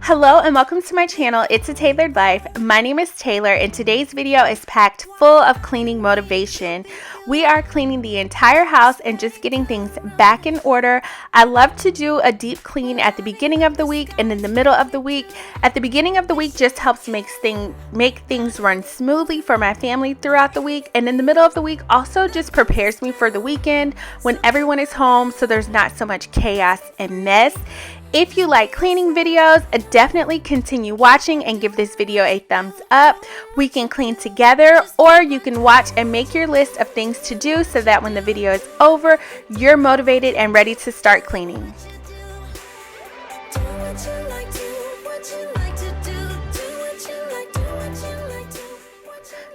Hello and welcome to my channel. It's a Tailored Life. My name is Taylor and today's video is packed full of cleaning motivation. We are cleaning the entire house and just getting things back in order. I love to do a deep clean at the beginning of the week and in the middle of the week. At the beginning of the week just helps make things run smoothly for my family throughout the week, and in the middle of the week also just prepares me for the weekend when everyone is home so there's not so much chaos and mess. If you like cleaning videos, definitely continue watching and give this video a thumbs up. We can clean together, or you can watch and make your list of things to do so that when the video is over, you're motivated and ready to start cleaning.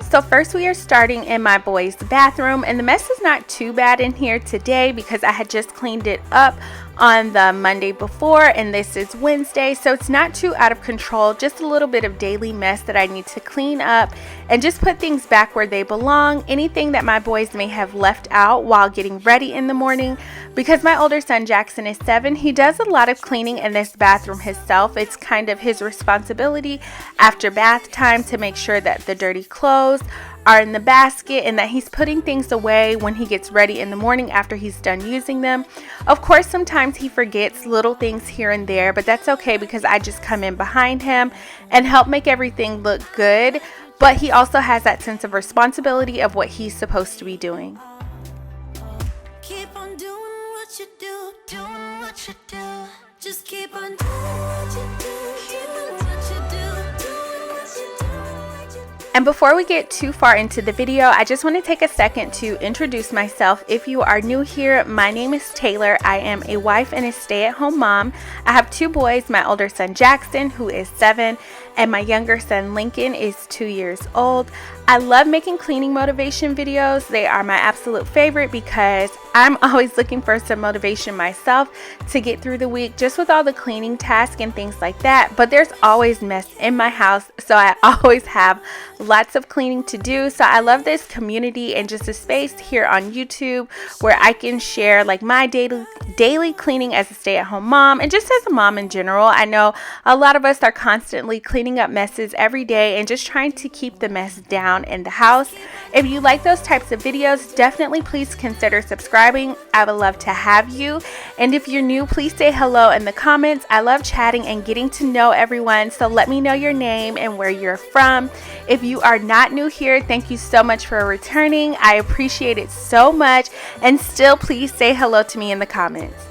So first we are starting in my boys' bathroom, and the mess is not too bad in here today because I had just cleaned it up on the Monday before, and this is Wednesday, so it's not too out of control, just a little bit of daily mess that I need to clean up and just put things back where they belong. Anything that my boys may have left out while getting ready in the morning. Because my older son Jackson is 7, he does a lot of cleaning in this bathroom himself. It's kind of his responsibility after bath time to make sure that the dirty clothes are in the basket and that he's putting things away when he gets ready in the morning after he's done using them. Of course, sometimes he forgets little things here and there, but that's okay because I just come in behind him and help make everything look good. But he also has that sense of responsibility of what he's supposed to be doing. Keep on doing what you do, doing what you do. Just keep on doing what you do, doing what you do, doing what you do. And before we get too far into the video, I just want to take a second to introduce myself. If you are new here, my name is Taylor. I am a wife and a stay-at-home mom. I have 2 boys, my older son Jackson, who is 7, and my younger son Lincoln is 2 years old. I love making cleaning motivation videos. They are my absolute favorite because I'm always looking for some motivation myself to get through the week just with all the cleaning tasks and things like that. But there's always mess in my house, so I always have lots of cleaning to do. So I love this community and just a space here on YouTube where I can share like my daily cleaning as a stay-at-home mom and just as a mom in general. I know a lot of us are constantly cleaning up messes every day and just trying to keep the mess down in the house. If you like those types of videos, definitely please consider subscribing. I would love to have you. And if you're new, please say hello in the comments. I love chatting and getting to know everyone, so let me know your name and where you're from. If you are not new here, thank you so much for returning. I appreciate it so much, and still please say hello to me in the comments.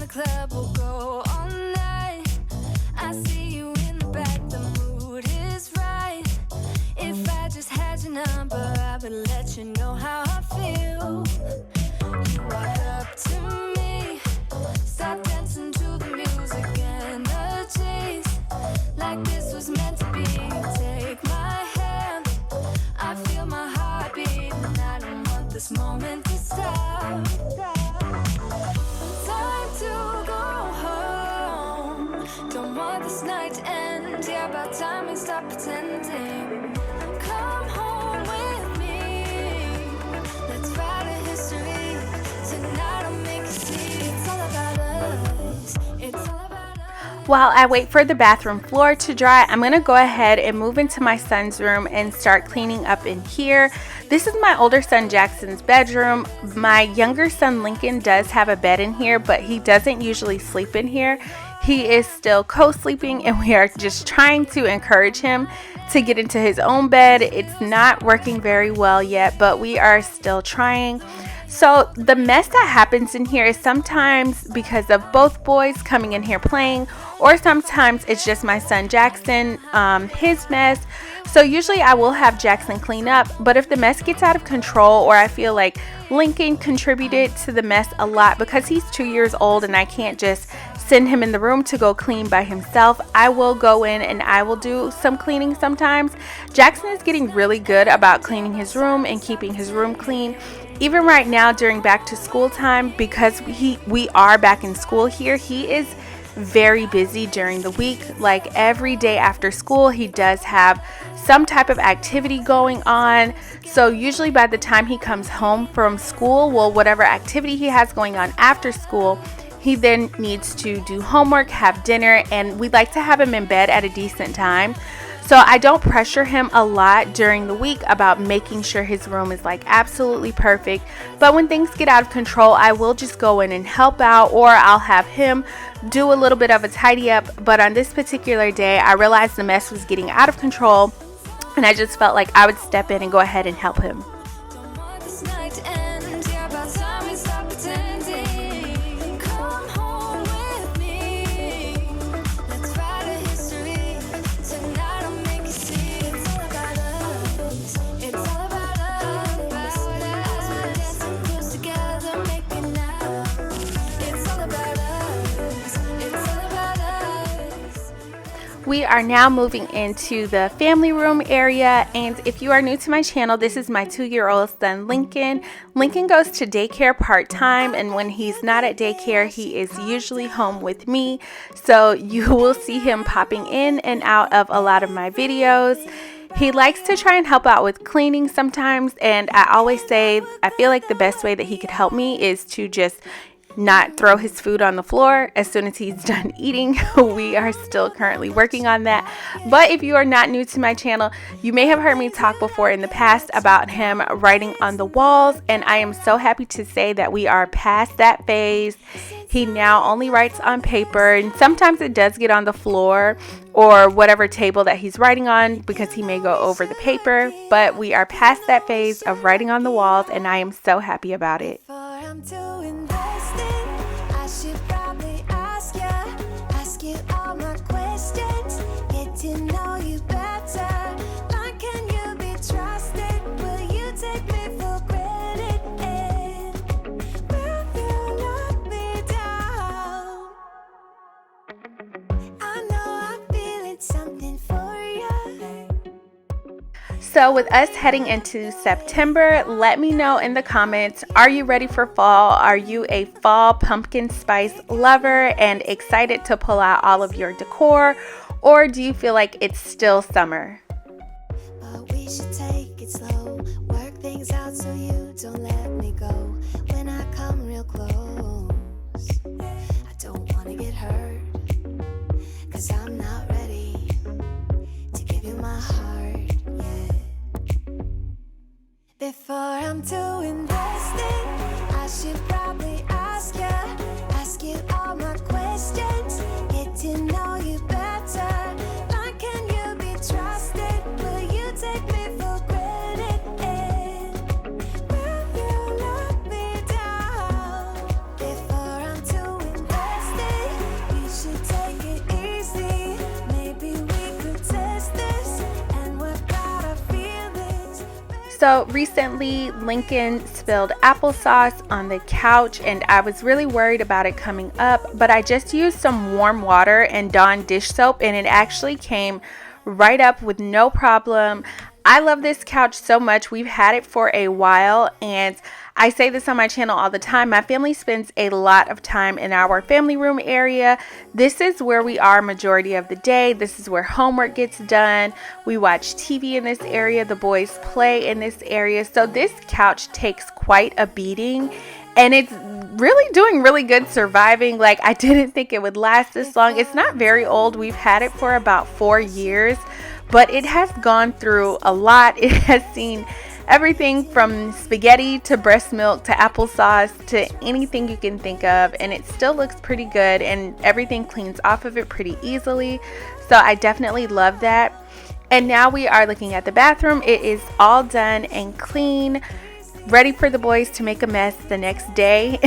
Club will go all night. I see you in the back, the mood is right. If I just had your number, I would let you know how I feel. You walk up to me, start dancing to the music and the chase, like this was meant to be. Take my hand, I feel my heart beat, and I don't want this moment to stop. Time to go home. Don't want this night to end. Yeah, about time we stop pretending. Come home with me. Let's write a history. Tonight I'll make you see. It's all about us. It's all about us. While I wait for the bathroom floor to dry, I'm going to go ahead and move into my son's room and start cleaning up in here. This is my older son Jackson's bedroom. My younger son Lincoln does have a bed in here, but he doesn't usually sleep in here. He is still co-sleeping, and we are just trying to encourage him to get into his own bed. It's not working very well yet, but we are still trying. So the mess that happens in here is sometimes because of both boys coming in here playing, or sometimes it's just my son Jackson, his mess. So usually I will have Jackson clean up, but if the mess gets out of control, or I feel like Lincoln contributed to the mess a lot because he's 2 years old and I can't just send him in the room to go clean by himself, I will go in and I will do some cleaning sometimes. Jackson is getting really good about cleaning his room and keeping his room clean. Even right now during back to school time, because we are back in school here, he is very busy during the week. Like every day after school, he does have some type of activity going on. So usually by the time he comes home from school, well, whatever activity he has going on after school, he then needs to do homework, have dinner, and we'd like to have him in bed at a decent time. So I don't pressure him a lot during the week about making sure his room is like absolutely perfect. But when things get out of control, I will just go in and help out, or I'll have him do a little bit of a tidy up. But on this particular day, I realized the mess was getting out of control, and I just felt like I would step in and go ahead and help him. We are now moving into the family room area, and if you are new to my channel, this is my 2-year-old son Lincoln. Lincoln goes to daycare part-time, and when he's not at daycare, he is usually home with me. So you will see him popping in and out of a lot of my videos. He likes to try and help out with cleaning sometimes, and I always say I feel like the best way that he could help me is to just not throw his food on the floor as soon as he's done eating. We are still currently working on that. But if you are not new to my channel, you may have heard me talk before in the past about him writing on the walls, and I am so happy to say that we are past that phase. He now only writes on paper, and sometimes it does get on the floor or whatever table that he's writing on because he may go over the paper, but we are past that phase of writing on the walls, and I am so happy about it. I should probably ask you all my questions, get to know you better. Like, can you be trusted? Will you take me for granted? And will you knock me down? I know I'm feeling something for you. So with us heading into September, let me know in the comments, are you ready for fall? Are you a fall pumpkin spice lover and excited to pull out all of your decor? Or do you feel like it's still summer? But we should take it slow, work things out so you don't let me go. When I come real close, I don't want to get hurt, 'cause I'm not ready to give you my heart yet. Before I'm too invested, I should probably ask you all my questions, get to know you better. Like, can you be trusted? Will you take me for granted? And will you knock me down? Before I'm too invested, we should take it easy. Maybe we could test this and work out our feelings. So recently, Lincoln spilled applesauce on the couch, and I was really worried about it coming up, but I just used some warm water and Dawn dish soap, and it actually came right up with no problem. I love this couch so much. We've had it for a while, and I say this on my channel all the time. My family spends a lot of time in our family room area. This is where we are majority of the day. This is where homework gets done. We watch TV in this area. The boys play in this area. So this couch takes quite a beating, and it's really doing really good surviving. Like, I didn't think it would last this long. It's not very old. We've had it for about 4 years, but it has gone through a lot. It has seen everything from spaghetti to breast milk to applesauce to anything you can think of, and it still looks pretty good, and everything cleans off of it pretty easily. So I definitely love that. And now we are looking at the bathroom. It is all done and clean. ready for the boys to make a mess the next day.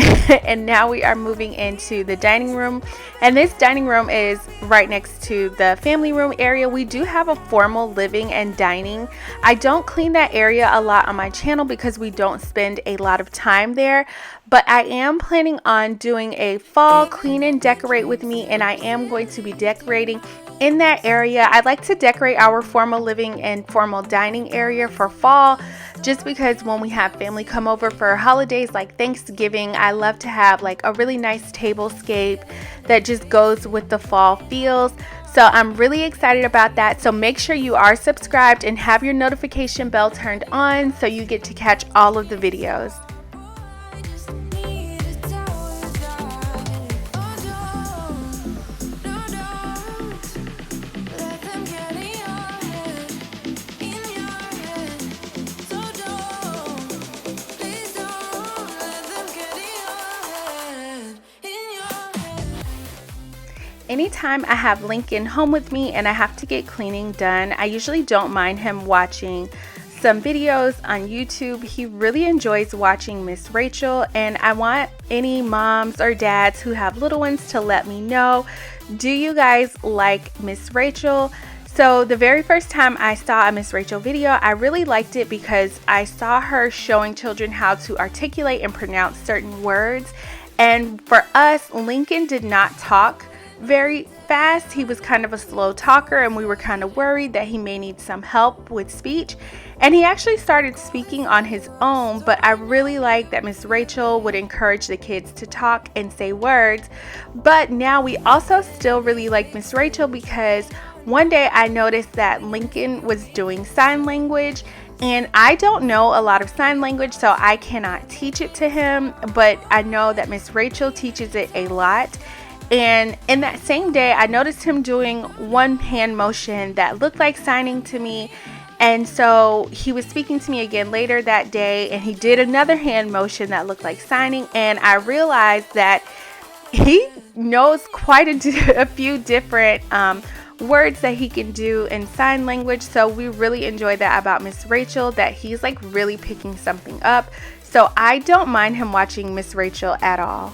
And now we are moving into the dining room, and this dining room is right next to the family room area. We do have a formal living and dining. I don't clean that area a lot on my channel because we don't spend a lot of time there, but I am planning on doing a fall clean and decorate with me, and I am going to be decorating in that area. I'd like to decorate our formal living and formal dining area for fall, just because when we have family come over for holidays like Thanksgiving, I love to have like a really nice tablescape that just goes with the fall feels. So I'm really excited about that. So make sure you are subscribed and have your notification bell turned on so you get to catch all of the videos. Anytime I have Lincoln home with me and I have to get cleaning done, I usually don't mind him watching some videos on YouTube. He really enjoys watching Miss Rachel, and I want any moms or dads who have little ones to let me know, do you guys like Miss Rachel? So the very first time I saw a Miss Rachel video, I really liked it because I saw her showing children how to articulate and pronounce certain words. And for us, Lincoln did not talk very fast. He was kind of a slow talker, and we were kind of worried that he may need some help with speech. And he actually started speaking on his own, but I really like that Miss Rachel would encourage the kids to talk and say words. But now we also still really like Miss Rachel because one day I noticed that Lincoln was doing sign language, and I don't know a lot of sign language, so I cannot teach it to him, but I know that Miss Rachel teaches it a lot. And in that same day, I noticed him doing one hand motion that looked like signing to me. And so he was speaking to me again later that day, and he did another hand motion that looked like signing. And I realized that he knows quite a few different words that he can do in sign language. So we really enjoy that about Miss Rachel, that he's like really picking something up. So I don't mind him watching Miss Rachel at all.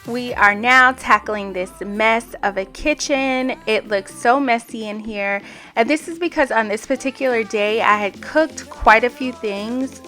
We are now tackling this mess of a kitchen. It looks so messy in here, and this is because on this particular day I had cooked quite a few things.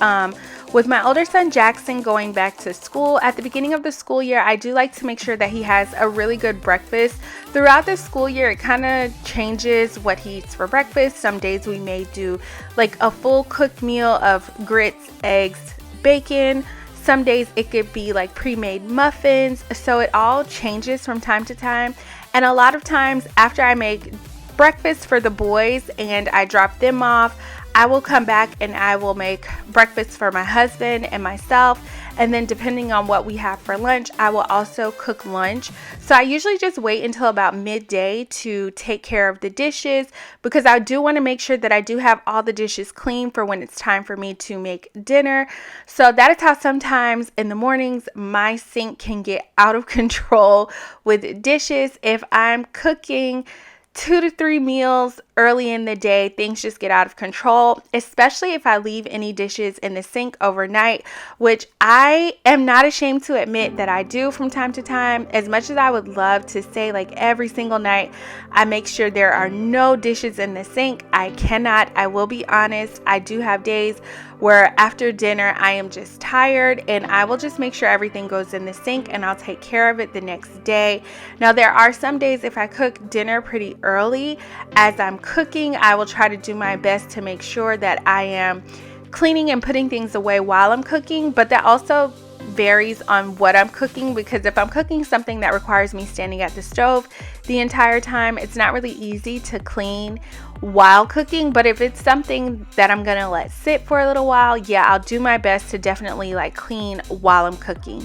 With my older son Jackson going back to school at the beginning of the school year, I do like to make sure that he has a really good breakfast. Throughout the school year, it kind of changes what he eats for breakfast. Some days we may do like a full cooked meal of grits, eggs, bacon. Some days it could be like pre-made muffins. So it all changes from time to time. And a lot of times after I make breakfast for the boys and I drop them off, I will come back and I will make breakfast for my husband and myself. And then depending on what we have for lunch, I will also cook lunch. So I usually just wait until about midday to take care of the dishes, because I do want to make sure that I do have all the dishes clean for when it's time for me to make dinner. So that is how sometimes in the mornings my sink can get out of control with dishes. If I'm cooking 2 to 3 meals early in the day, things just get out of control, especially if I leave any dishes in the sink overnight, which I am not ashamed to admit that I do from time to time. As much as I would love to say like every single night I make sure there are no dishes in the sink, I cannot. I will be honest, I do have days where after dinner I am just tired and I will just make sure everything goes in the sink and I'll take care of it the next day. Now there are some days if I cook dinner pretty early, as I'm cooking, I will try to do my best to make sure that I am cleaning and putting things away while I'm cooking, but that also varies on what I'm cooking, because if I'm cooking something that requires me standing at the stove the entire time, it's not really easy to clean while cooking. But if it's something that I'm gonna let sit for a little while, yeah, I'll do my best to definitely like clean while I'm cooking.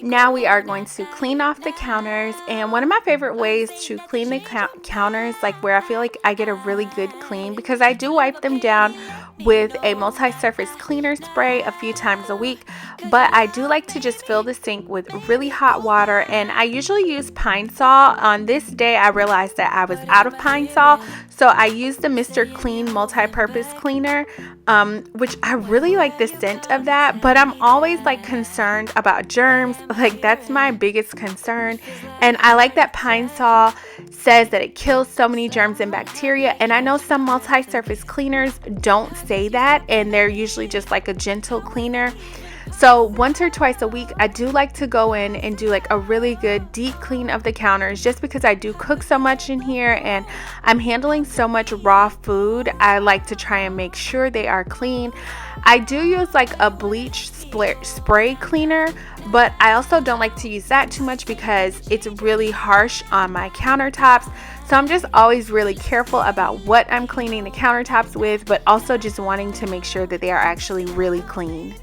Now we are going to clean off the counters, and one of my favorite ways to clean the counters, like where I feel like I get a really good clean, because I do wipe them down with a multi-surface cleaner spray a few times a week, but I do like to just fill the sink with really hot water, and I usually use Pine Sol. On this day I realized that I was out of Pine Sol, so I used the Mr. Clean multi-purpose cleaner, which I really like the scent of that, but I'm always like concerned about germs. Like that's my biggest concern, and I like that Pine Sol says that it kills so many germs and bacteria, and I know some multi-surface cleaners don't say that, and they're usually just like a gentle cleaner. So once or twice a week I do like to go in and do like a really good deep clean of the counters, just because I do cook so much in here and I'm handling so much raw food. I like to try and make sure they are clean. I do use like a bleach spray cleaner, but I also don't like to use that too much because it's really harsh on my countertops. So I'm just always really careful about what I'm cleaning the countertops with, but also just wanting to make sure that they are actually really clean.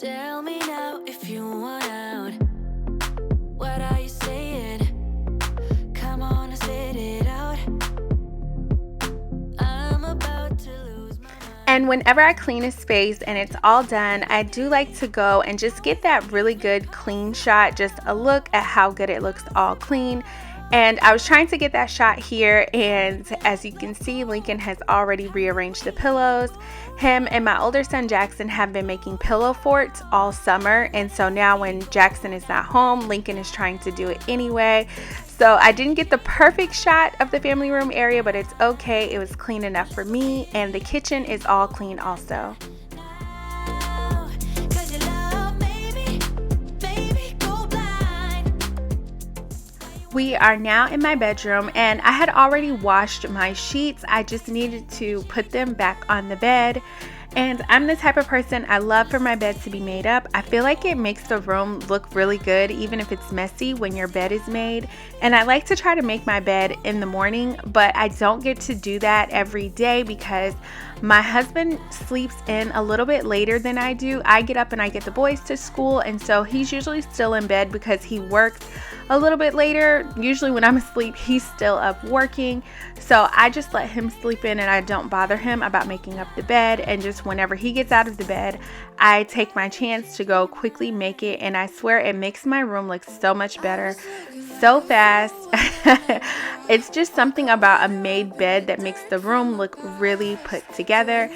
Tell me now if you want out. What are you saying? Come on and spit it out. I'm about to lose my mind. And whenever I clean a space and it's all done, I do like to go and just get that really good clean shot, just a look at how good it looks all clean. And I was trying to get that shot here, and as you can see, Lincoln has already rearranged the pillows. Him and my older son Jackson have been making pillow forts all summer, and so now when Jackson is not home, Lincoln is trying to do it anyway. So I didn't get the perfect shot of the family room area, but it's okay. It was clean enough for me, and the kitchen is all clean also. We are now in my bedroom, and I had already washed my sheets. I just needed to put them back on the bed. And I'm the type of person, I love for my bed to be made up. I feel like it makes the room look really good, even if it's messy, when your bed is made. And I like to try to make my bed in the morning, but I don't get to do that every day because my husband sleeps in a little bit later than I do. I get up and I get the boys to school, and so he's usually still in bed because he works a little bit later. Usually when I'm asleep, he's still up working. So I just let him sleep in, and I don't bother him about making up the bed. And just whenever he gets out of the bed, I take my chance to go quickly make it. And I swear it makes my room look so much better, so fast. It's just something about a made bed that makes the room look really put together.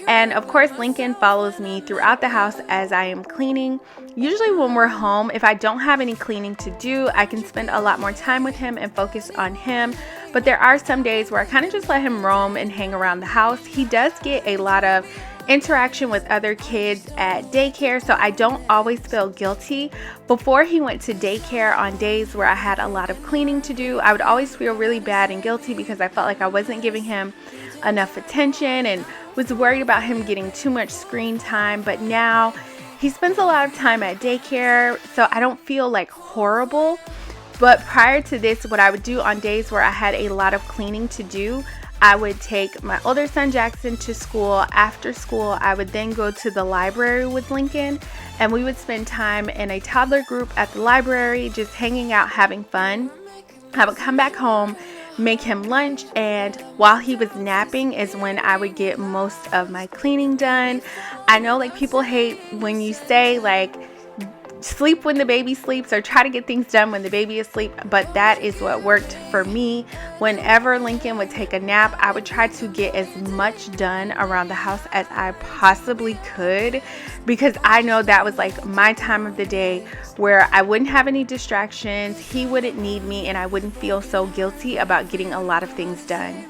And of course, Lincoln follows me throughout the house as I am cleaning. Usually when we're home, if I don't have any cleaning to do, I can spend a lot more time with him and focus on him. But there are some days where I kind of just let him roam and hang around the house. He does get a lot of interaction with other kids at daycare, so I don't always feel guilty. Before he went to daycare, on days where I had a lot of cleaning to do, I would always feel really bad and guilty because I felt like I wasn't giving him enough attention and was worried about him getting too much screen time. But now he spends a lot of time at daycare, so I don't feel like horrible. But prior to this, what I would do on days where I had a lot of cleaning to do, I would take my older son Jackson to school. After school, I would then go to the library with Lincoln, and we would spend time in a toddler group at the library, just hanging out, having fun. I would come back home, make him lunch, and while he was napping is when I would get most of my cleaning done. I know like people hate when you say like sleep when the baby sleeps or try to get things done when the baby is asleep, but that is what worked for me. Whenever Lincoln would take a nap, I would try to get as much done around the house as I possibly could, because I know that was like my time of the day where I wouldn't have any distractions, he wouldn't need me, and I wouldn't feel so guilty about getting a lot of things done.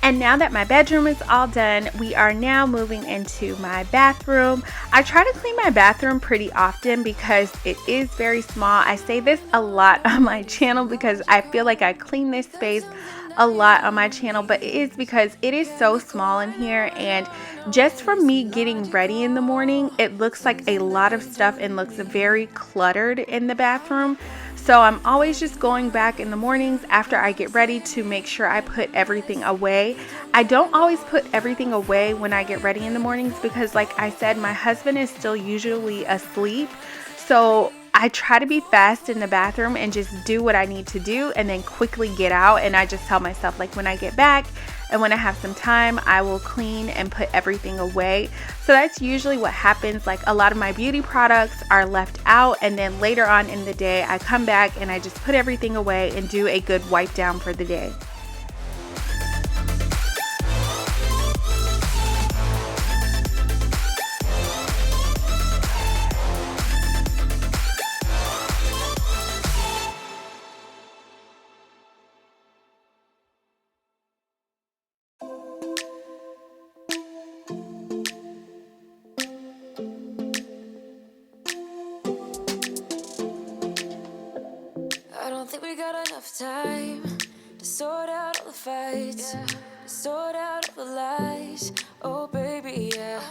And now that my bedroom is all done, we are now moving into my bathroom. I try to clean my bathroom pretty often because it is very small. I say this a lot on my channel because I feel like I clean this space a lot on my channel, but it is because it is so small in here, and just from me getting ready in the morning, it looks like a lot of stuff and looks very cluttered in the bathroom. So I'm always just going back in the mornings after I get ready to make sure I put everything away. I don't always put everything away when I get ready in the mornings because, like I said, my husband is still usually asleep. So I try to be fast in the bathroom and just do what I need to do and then quickly get out. And I just tell myself, like, when I get back and when I have some time, I will clean and put everything away. So that's usually what happens. Like, a lot of my beauty products are left out, and then later on in the day, I come back and I just put everything away and do a good wipe down for the day. I don't think we got enough time to sort out all the fights, to sort out all the lies. Oh baby, yeah.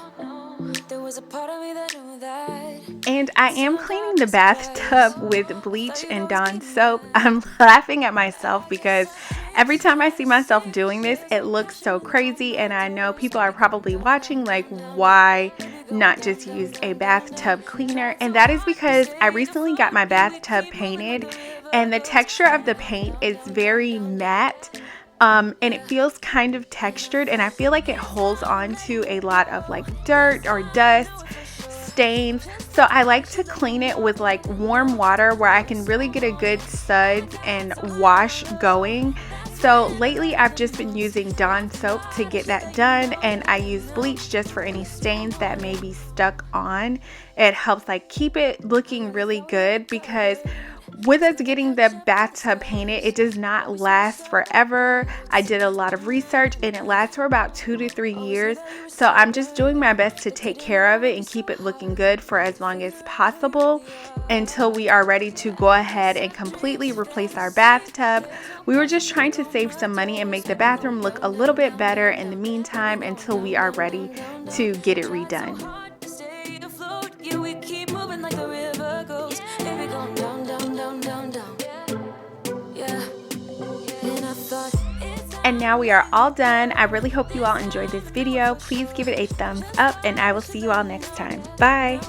There was a part of me that knew that. And I am cleaning the bathtub with bleach and Dawn soap. I'm laughing at myself because every time I see myself doing this, it looks so crazy, and I know people are probably watching like, why not just use a bathtub cleaner? And that is because I recently got my bathtub painted, and the texture of the paint is very matte. And it feels kind of textured, and I feel like it holds on to a lot of like dirt or dust, stains. So I like to clean it with like warm water where I can really get a good suds and wash going. So lately I've just been using Dawn soap to get that done, and I use bleach just for any stains that may be stuck on. It helps like keep it looking really good, because with us getting the bathtub painted, it does not last forever. I did a lot of research, and it lasts for about 2 to 3 years. So I'm just doing my best to take care of it and keep it looking good for as long as possible until we are ready to go ahead and completely replace our bathtub. We were just trying to save some money and make the bathroom look a little bit better in the meantime until we are ready to get it redone. And now we are all done. I really hope you all enjoyed this video. Please give it a thumbs up, and I will see you all next time. Bye.